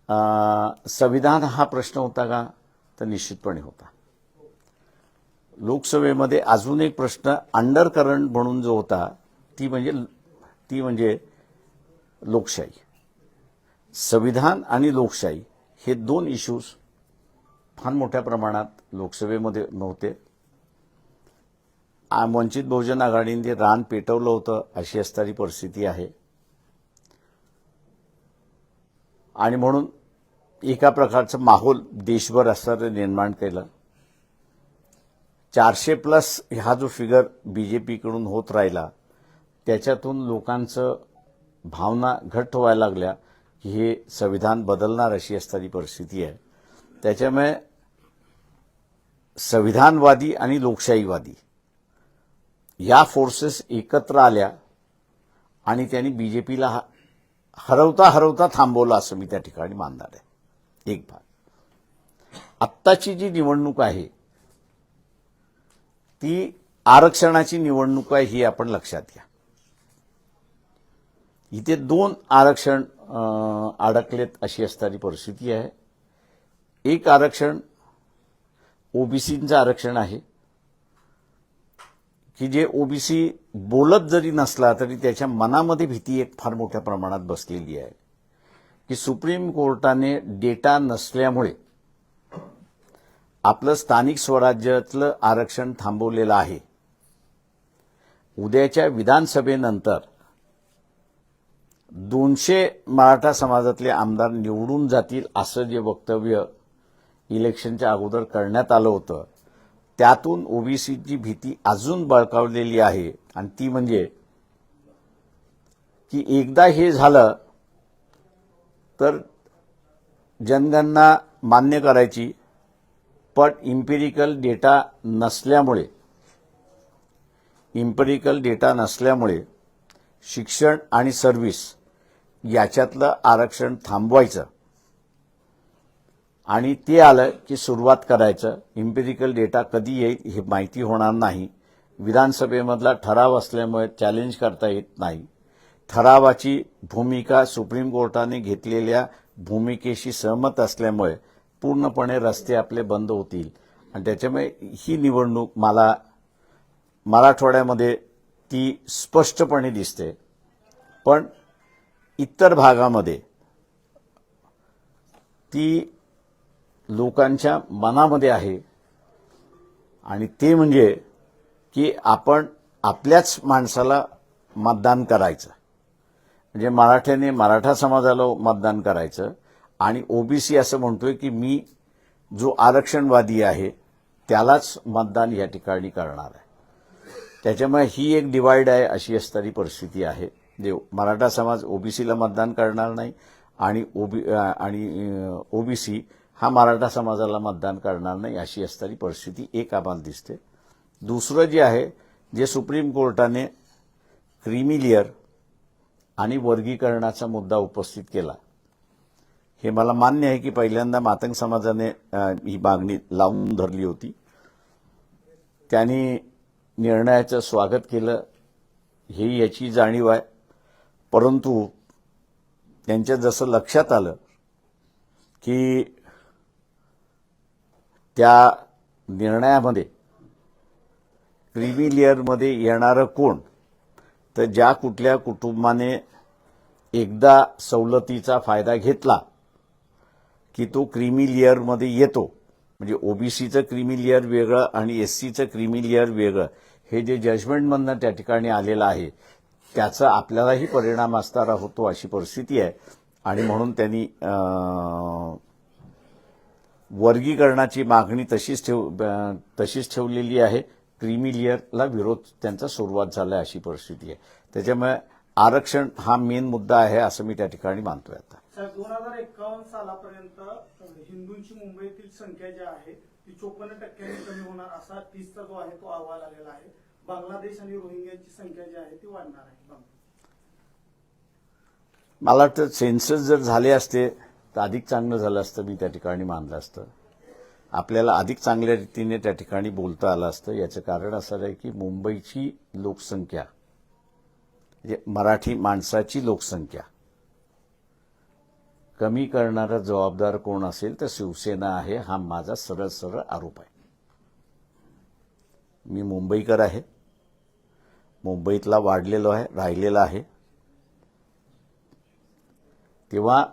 संविधान हा प्रश्न होता का? तर निश्चितपणे होता. लोकसभेमध्ये अजून एक प्रश्न अंडर करंट म्हणून जो होता ती म्हणजे लोकशाही. संविधान आणि लोकशाही हे दोन इश्यूज फार मोठ्या प्रमाणात लोकसभेमध्ये नव्हते. वंचित बहुजन आघाडीने रान पेटवलं होतं अशी असणारी परिस्थिती आहे. आणि म्हणून एका प्रकारचं माहोल देशभर असणारं निर्माण केलं. 400+ हा जो फिगर बीजेपीकडून होत राहिला त्याच्यातून लोकांचं भावना घट्ट व्हायला लागल्या की हे संविधान बदलणार अशी असणारी परिस्थिती आहे. त्याच्यामुळे संविधानवादी आणि लोकशाहीवादी या फोर्सेस एकत्र आल्या आणि त्यांनी बीजेपीला हरवता थांबवलं असं मी त्या ठिकाणी मानणार आहे. एक भाग. आत्ताची जी निवडणूक आहे ती आरक्षणाची निवडणूक आहे ही आपण लक्षात घ्या. इथे 2 आरक्षण अडकलेत अशी असणारी परिस्थिती आहे. एक आरक्षण ओबीसीचं आरक्षण आहे की जे ओबीसी बोलत जरी नसला तरी त्याच्या मनामध्ये भीती एक फार मोठ्या प्रमाणात बसलेली आहे की सुप्रीम कोर्टाने डेटा नसल्यामुळे आपलं स्थानिक स्वराज्यातलं आरक्षण थांबवलेलं आहे. उद्याच्या विधानसभेनंतर 200 मराठा समाजातले आमदार निवडून जातील असं जे वक्तव्य इलेक्शनच्या अगोदर करण्यात आलं होतं त्यातून ओबीसीची भीती अजून बळकावलेली आहे. आणि ती म्हणजे की एकदा हे झालं तर जनगणना मान्य करायची, पण इम्पेरिकल डेटा नसल्यामुळे शिक्षण आणि सर्व्हिस याच्यातलं आरक्षण थांबवायचं आणि ते आलं की सुरुवात करायचं. इम्पेरिकल डेटा कधी येईल हे माहिती होणार नाही. विधानसभेमधला ठराव असल्यामुळे चॅलेंज करता येत नाही. ठरावाची भूमिका सुप्रीम कोर्टाने घेतलेल्या भूमिकेशी सहमत असल्यामुळे पूर्णपणे रस्ते आपले बंद होतील. आणि त्याच्यामुळे ही निवडणूक मला मराठवाड्यामध्ये ती स्पष्टपणे दिसते. पण इतर भागामध्ये ती लोकांच्या मनामध्ये आहे आणि ते म्हणजे की आपण आपल्याच माणसाला मतदान करायचं. म्हणजे मराठ्याने मराठा समाजाला मतदान करायचं आणि ओबीसी असं म्हणतोय की मी जो आरक्षणवादी आहे त्यालाच मतदान या ठिकाणी करणार आहे. त्याच्यामुळे ही एक डिवाइड आहे अशी असणारी परिस्थिती आहे. जे मराठा समाज ओबीसीला मतदान करणार नाही आणि ओबीसी हा मराठा समाजाला मतदान करणार नाही अशी असणारी परिस्थिती एक आम्हाला दिसते. दुसरं जे आहे जे सुप्रीम कोर्टाने क्रीमी लेअर आणि वर्गीकरणाचा मुद्दा उपस्थित केला हे मला मान्य आहे की पहिल्यांदा मातंग समाजाने ही मागणी लावून धरली होती. त्यांनी निर्णयाचं स्वागत केलं हे याची जाणीव आहे. परंतु त्यांच्या जसं लक्षात आलं की त्या निर्णयामध्ये क्रीमी लेअरमध्ये येणारं कोण, तर ज्या कुठल्या कुटुंबाने एकदा सवलतीचा फायदा घेतला की तो क्रीमी लेअरमध्ये येतो. म्हणजे ओबीसीचं क्रीमी लेअर वेगळं आणि एससीचं क्रीमी लेअर वेगळं हे जे जजमेंटमधनं त्या ठिकाणी आलेलं आहे त्याचा आपल्यालाही परिणाम असणारा होतो अशी परिस्थिती आहे. आणि म्हणून त्यांनी वर्गीकरणाची मागणी तशीच ठेवलेली आहे. क्रीमी लेअरला विरोध त्यांचा सुरुवात झाला अशी परिस्थिती आहे. त्याच्यामुळे आरक्षण हा मेन मुद्दा आहे असं मी त्या ठिकाणी मानतोय. आता 2051 सालापर्यंत हिंदूंची मुंबईतील संख्या जी आहे ती 54% कमी होणार असा 30चा जो आहे तो अहवाल आलेला आहे. बांगलादेश आणि रोहिंग्याची संख्या जी आहे ती वाढणार आहे. मला वाटतं सेन्सस जर झाले असते तर अधिक चांगलं झालं असतं मी त्या ठिकाणी मानलं असतं. आपल्याला अधिक चांगल्या रीतीने त्या ठिकाणी बोलता आलं असतं. याचं कारण असं आहे की मुंबईची लोकसंख्या म्हणजे मराठी माणसाची लोकसंख्या कमी करणारा जबाबदार कोण असेल तर शिवसेना आहे, हा माझा सरळ सरळ आरोप आहे. मी मुंबईकर आहे, मुंबईतला वाढलेलो आहे, राहिलेला आहे. तेव्हा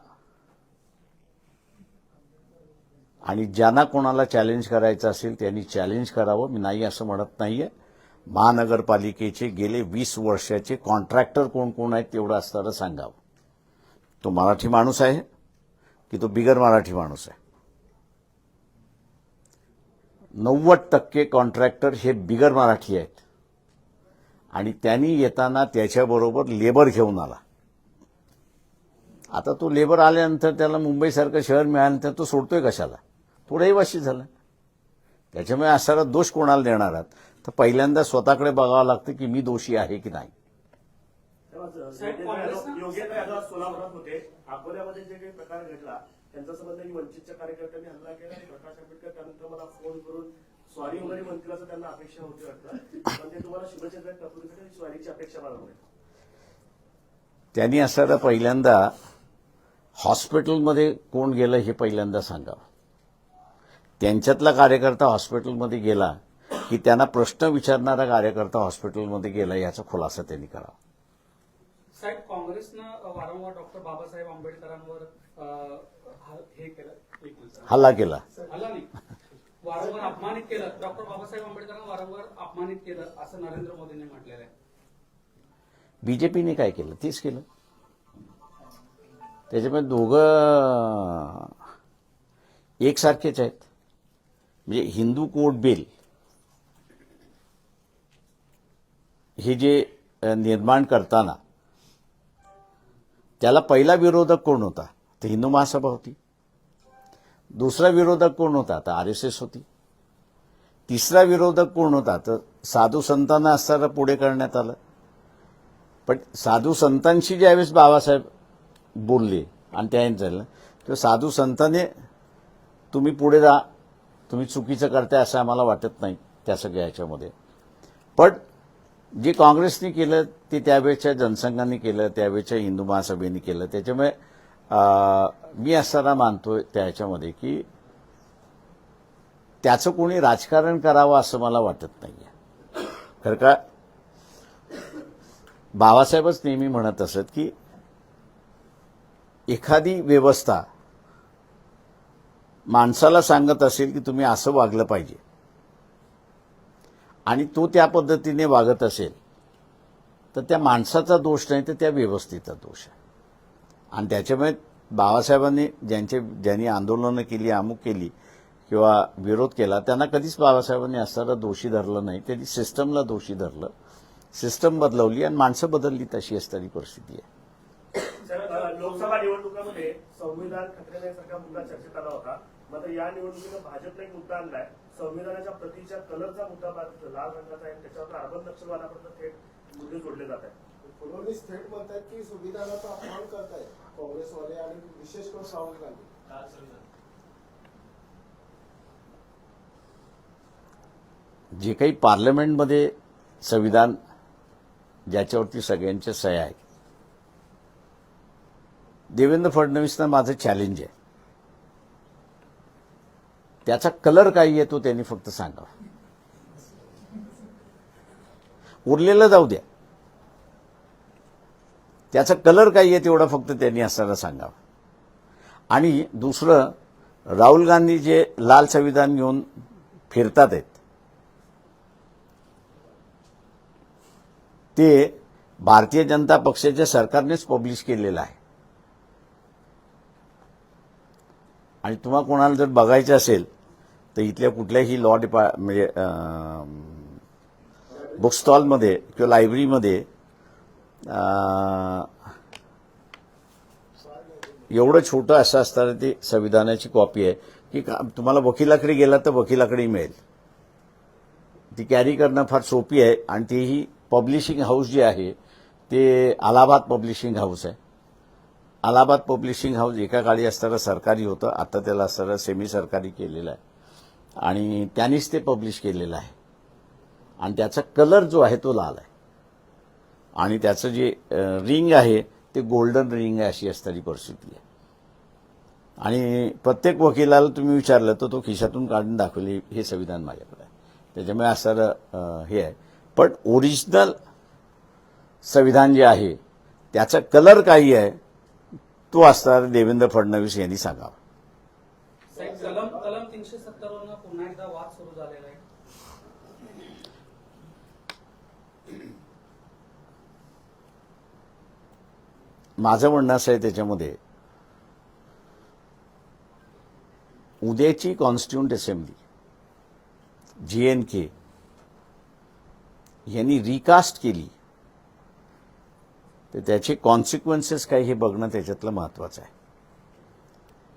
आणि ज्यांना कोणाला चॅलेंज करायचं असेल त्यांनी चॅलेंज करावं, मी नाही असं म्हणत नाहीये. महानगरपालिकेचे गेले 20 वर्षाचे कॉन्ट्रॅक्टर कोण कोण आहेत तेवढं असताना सांगावं. तो मराठी माणूस आहे की तो बिगर मराठी माणूस आहे? 90% कॉन्ट्रॅक्टर हे बिगर मराठी आहेत आणि त्यांनी येताना त्याच्याबरोबर लेबर घेऊन आला. आता तो लेबर आल्यानंतर त्याला मुंबईसारखं शहर मिळाल्यानंतर तो सोडतोय कशाला? तो रहिवासी झाला. त्याच्यामुळे असा दोष कोणाला देणार आहात? तर पहिल्यांदा स्वतःकडे बघावं लागतं की मी दोषी आहे की नाही. योगेंद्र यादव सोलापुरात होते. अकोल्यामध्ये जे काही प्रकार घडला त्यांचा संबंध की वंचितच्या कार्यकर्त्यांनी हल्ला केला आणि प्रकाश आंबेडकर त्यानंतर मला फोन करून स्वारी वगैरे म्हणतील असं त्यांना अपेक्षा होती वाटतं, पण ते तुम्हाला शुभचंद्र कपूरकडे स्वारीची अपेक्षा बाळगली. त्यांनी असताना पहिल्यांदा हॉस्पिटलमध्ये कोण गेलं हे पहिल्यांदा सांगावं. त्यांच्यातला कार्यकर्ता हॉस्पिटलमध्ये गेला की त्यांना प्रश्न विचारणारा कार्यकर्ता हॉस्पिटलमध्ये गेला याचा खुलासा त्यांनी करावा. साहेब, काँग्रेसनं वारंवार डॉक्टर बाबासाहेब आंबेडकरांवर हे केलं, हल्ला केला. हल्ला नाही, वारंवार अपमानित केलं. डॉक्टर बाबासाहेब आंबेडकरांना वारंवार अपमानित केलं असं नरेंद्र मोदींनी म्हटलेलं आहे. बीजेपीने काय केलं तेच केलं. त्याच्यामुळे दोघं एकसारखेच आहेत. म्हणजे हिंदू कोड बिल हे जे निर्माण करताना त्याला पहिला विरोधक कोण होता? तर हिंदू महासभा होती. दुसरा विरोधक कोण होता? तर RSS होती. तिसरा विरोधक कोण होता? तर साधू संतांना असताना पुढे करण्यात आलं. पण साधू संतांशी ज्यावेळेस बाबासाहेब बोलले आणि त्याने झालं तेव्हा साधू संतांनी तुम्ही पुढे जा, तुम्ही चुकीचं करताय असं आम्हाला वाटत नाही त्या सगळ्या ह्याच्यामध्ये. पण जे काँग्रेसने केलं ते त्यावेळेच्या जनसंघाने केलं, त्यावेळेच्या हिंदू महासभेने केलं. त्याच्यामुळे मी असताना मानतोय त्या ह्याच्यामध्ये की त्याचं कोणी राजकारण करावं असं मला वाटत नाहीये. खरं का बाबासाहेबच नेहमी म्हणत असत की एखादी व्यवस्था माणसाला सांगत असेल की तुम्ही असं वागलं पाहिजे आणि तो त्या पद्धतीने वागत असेल तर त्या माणसाचा दोष नाही तर त्या व्यवस्थेचा दोष आहे. आणि त्याच्यामुळे बाबासाहेबांनी ज्यांनी आंदोलनं केली, अमुक केली किंवा विरोध केला त्यांना कधीच बाबासाहेबांनी असताना दोषी धरलं नाही. त्यांनी सिस्टमला दोषी धरलं, सिस्टम बदलवली आणि माणसं बदलली तशी असणारी परिस्थिती आहे. लोकसभा निवडणुकामध्ये संविधान खतऱ्यासारखा मुद्दा चर्चेत आला होता. मात्र या निवडणुकीनं भाजपने एक मुद्दा आणलाय, संविधानाच्या प्रतीच्या कलरचा मुद्दा लाल रंगाचा आहे, त्याच्यावर अर्बन नक्षलवादापर्यंत थेट मुद्दे जोडले जात आहेत. फडणवीस थेट म्हणतात की संविधानाचा अपमान करतायत काँग्रेसवाले आणि विशेष करून राहुल गांधी. जे काही पार्लमेंटमध्ये संविधान ज्याच्यावरती सगळ्यांच्या सह्या आहेत, देवेंद्र फडणवीसना माझं चॅलेंज आहे. त्याचा कलर काय येतो त्यांनी फक्त सांगावं. उरलेलं जाऊ द्या, त्याचा कलर काय आहे तेवढा फक्त त्यांनी असताना सांगावं. आणि दुसरं, राहुल गांधी जे लाल संविधान घेऊन फिरतात आहेत ते भारतीय जनता पक्षाच्या सरकारनेच पब्लिश केलेलं आहे. आणि तुम्हाला कोणाला जर बघायचं असेल तर इथल्या कुठल्याही लॉ म्हणजे बुक स्टॉलमध्ये किंवा लायब्ररीमध्ये एवढं छोटं असं असताना ती संविधानाची कॉपी आहे की तुम्हाला वकिलाकडे गेला तर वकिलाकडे मिळेल. ती कॅरी करणं फार सोपी आहे. आणि तेही पब्लिशिंग हाऊस जे आहे ते अलाहाबाद पब्लिशिंग हाऊस आहे. अलाहाबाद पब्लिशिंग हाऊस एका काळी असताना सरकारी होतं, आता त्याला असताना सेमी सरकारी केलेलं आहे आणि त्यांनीच ते पब्लिश केलेलं आहे. आणि त्याचा कलर जो आहे तो लाल आहे आणि त्याचं जे रिंग आहे ते गोल्डन रिंग आहे अशी असणारी परिस्थिती आहे. आणि प्रत्येक वकिलाला तुम्ही विचारलं तर तो खिशातून काढून दाखवले हे संविधान माझ्याकडे आहे. त्याच्यामुळे असं हे आहे. पण ओरिजिनल संविधान जे आहे त्याचा कलर काही आहे तो असणार देवेंद्र फडणवीस यांनी सांगावा. साहेब, कलम 370 वरनं पुन्हा एकदा वाद सुरू झालेला आहे. माझं म्हणणं असं आहे त्याच्यामध्ये उद्याची कॉन्स्टिट्यूंट असेंब्ली JNK यांनी रिकास्ट केली तर त्याचे कॉन्सिक्वेन्सेस काय हे बघणं त्याच्यातलं महत्वाचं आहे.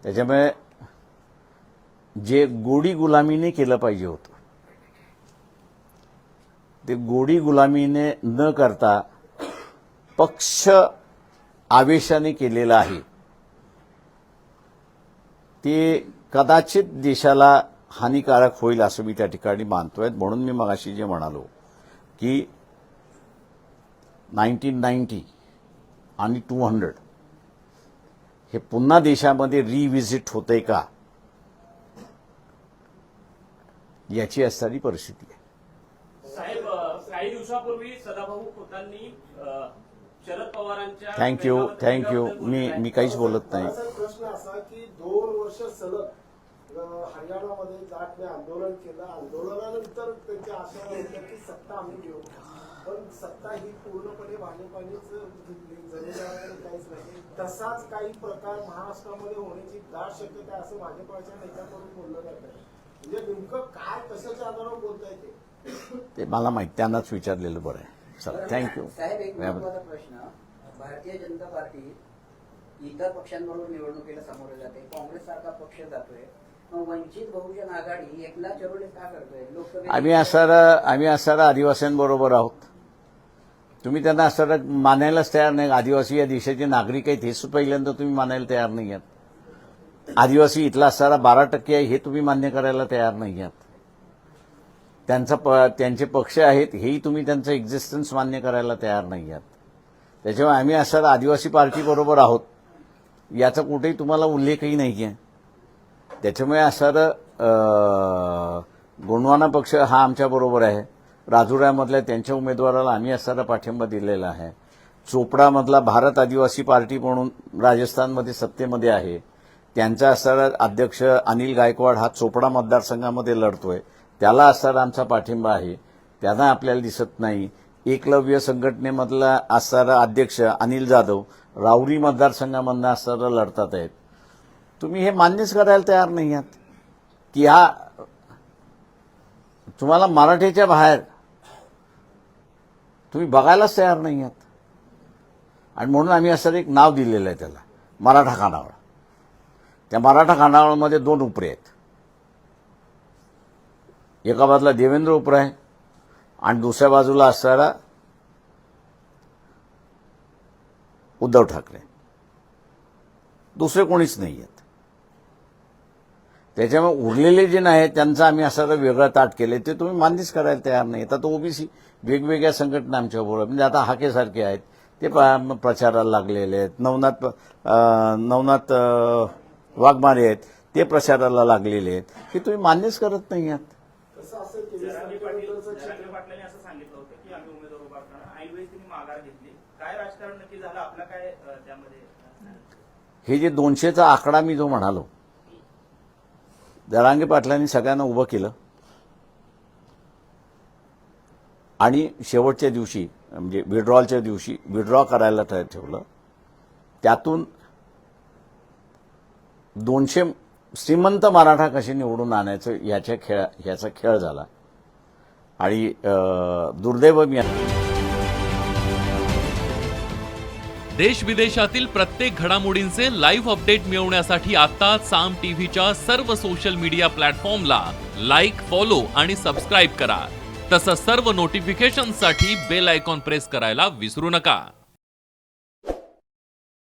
त्याच्यामुळे जे गोडी गुलामीने केलं पाहिजे होतं ते गोडी गुलामीने न करता पक्ष आवेशाने केलेलं आहे ते कदाचित देशाला हानिकारक होईल असं मी त्या ठिकाणी मानतोय. म्हणून मी मगाशी जे म्हणालो की 1990 आणि 200 हे पुन्हा देशामध्ये रिव्हिजिट होतंय का याची असणारी परिस्थिती आहे. साहेब, काही दिवसापूर्वी सदाभाऊ खोतांनी शरद पवारांच्या थँक्यू. मी काहीच बोलत नाही. माझा प्रश्न असा की 2 वर्ष सलग हरियाणामध्ये जाटने आंदोलन केलं. आंदोलनानंतर त्यांच्या आशा होत्या की सत्ता आम्ही घेऊ, पण सत्ता ही पूर्णपणे भाजपानेच घेतली, जमिनीवर काहीच नाही. तसाच काही प्रकार महाराष्ट्रामध्ये होण्याची दाट शक्यता आहे असं भाजपाच्या नेत्यांकडून बोललं जात आहे. म्हणजे नेमकं काय कशाच्या आधारावर बोलताय ते मला माहिती, त्यांनाच विचारलेलं बरं आहे. चला, थँक्यू. साहेब, एक महत्वाचा प्रश्न. भारतीय जनता पार्टी इतर पक्षांबरोबर निवडणुकीला सामोरे जाते, काँग्रेस सारखा पक्ष जातोय, मग वंचित बहुजन आघाडी एकनाथ शिंदे का करतोय? लोकसभेत आम्ही असणाऱ्या आदिवासींबरोबर आहोत. तुम्ही त्यांना असणारा मानायलाच तयार नाही. आदिवासी या देशाचे नागरिक आहेत हे पहिल्यांदा तुम्ही मानायला तयार नाही आहात. आदिवासी इथला असणारा 12% आहे हे तुम्ही मान्य करायला तयार नाही आहात. त्यांचे पक्ष आहेत हेही तुम्ही त्यांचं एक्झिस्टन्स मान्य करायला तयार नाही आहात. त्याच्यामुळे आम्ही असणारा आदिवासी पार्टीबरोबर आहोत याचा कुठेही तुम्हाला उल्लेखही नाही आहे. त्याच्यामुळे असणारं गोंडवाना पक्ष हा आमच्याबरोबर आहे. राजुऱ्यामधल्या त्यांच्या उमेदवाराला आम्ही असणारा पाठिंबा दिलेला आहे. चोपडामधला भारत आदिवासी पार्टी म्हणून राजस्थानमध्ये सत्तेमध्ये आहे, त्यांचा असणारा अध्यक्ष अनिल गायकवाड हा चोपडा मतदारसंघामध्ये लढतोय, त्याला असणारा आमचा पाठिंबा आहे. त्यांना आपल्याला दिसत नाही. एकलव्य संघटनेमधला असणारा अध्यक्ष अनिल जाधव राऊरी मतदारसंघामधनं असणारा लढतात आहेत. तुम्ही हे मान्यच करायला तयार नाही आहात की हा तुम्हाला मराठीच्या बाहेर तुम्ही बघायलाच तयार नाही आहात. आणि म्हणून आम्ही असं एक नाव दिलेलं आहे त्याला, मराठा खानावळ. त्या मराठा खानावळमध्ये 2 उपरे आहेत. एका बाजूला देवेंद्र उपरा आहे आणि दुसऱ्या बाजूला असणारा उद्धव ठाकरे. दुसरे कोणीच नाही आहेत. त्याच्यामुळे उरलेले जे नाही त्यांचं आम्ही असं वेगळं ताट केले ते तुम्ही मान्यच करायला तयार नाही. आता तो ओबीसी वेगवेगळ्या संघटना आमच्याबरोबर, म्हणजे आता हाकेसारखे आहेत ते प्रचाराला लागलेले आहेत. नवनाथ वाघमारे आहेत ते प्रचाराला लागलेले आहेत. हे तुम्ही मान्यच करत नाही आहात. कसं असेल की जरांगे पाटलांनी असं सांगितलं होतं की आम्ही उमेदवार उभारताना ऐनवेळी त्यांनी माघार घेतली. काय राजकारण नक्की झालं? आपला काय त्यामध्ये? हे जे 200चा आकडा मी जो म्हणालो, जरांगे पाटलांनी सगळ्यांना उभं केलं आणि शेवटच्या दिवशी म्हणजे विड्रॉलच्या दिवशी विड्रॉ करायला ठेवलं. त्यातून 200 श्रीमंत मराठा कसे निवडून आणायचं ह्याचा खेळ झाला. आणि दुर्दैव मी देश विदेशातील प्रत्येक घडामोडींचे लाईव्ह अपडेट मिळवण्यासाठी आता साम टीव्हीच्या सर्व सोशल मीडिया प्लॅटफॉर्मला लाईक, फॉलो आणि सबस्क्राईब करा. तसंच सर्व नोटिफिकेशनसाठी बेल आयकॉन प्रेस करायला विसरू नका.